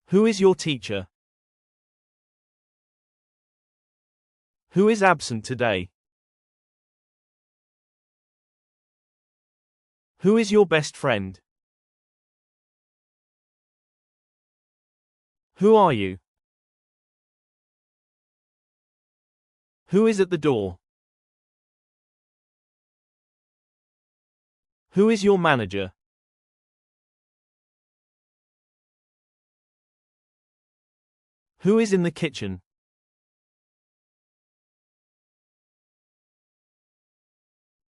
Who is your teacher? Who is absent today? Who is your best friend? Who are you? Who is at the door? Who is your manager? Who is in the kitchen?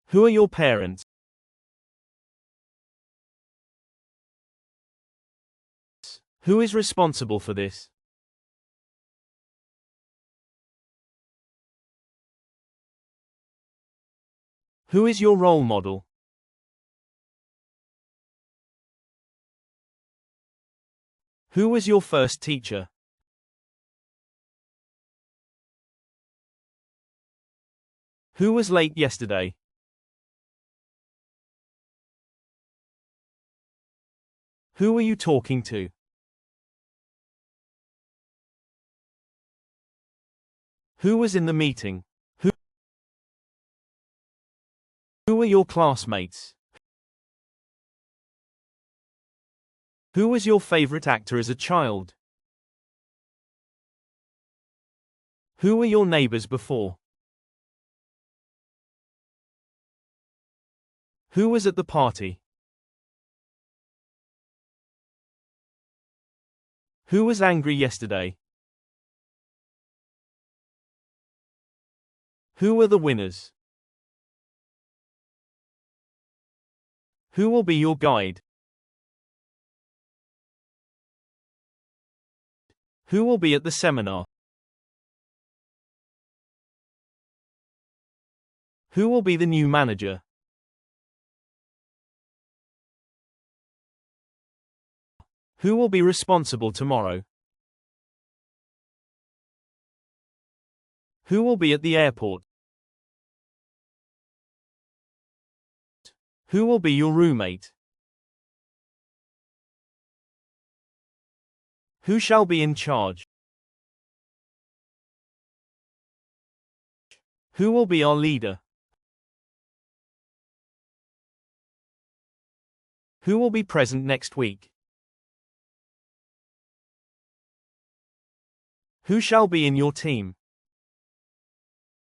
Who are your parents? Who is responsible for this? Who is your role model? Who was your first teacher? Who was late yesterday? Who were you talking to? Who was in the meeting? Who were your classmates? Who was your favorite actor as a child? Who were your neighbors before? Who was at the party? Who was angry yesterday? Who were the winners? Who will be your guide? Who will be at the seminar? Who will be the new manager? Who will be responsible tomorrow? Who will be at the airport? Who will be your roommate? Who shall be in charge? Who will be our leader? Who will be present next week? Who shall be in your team?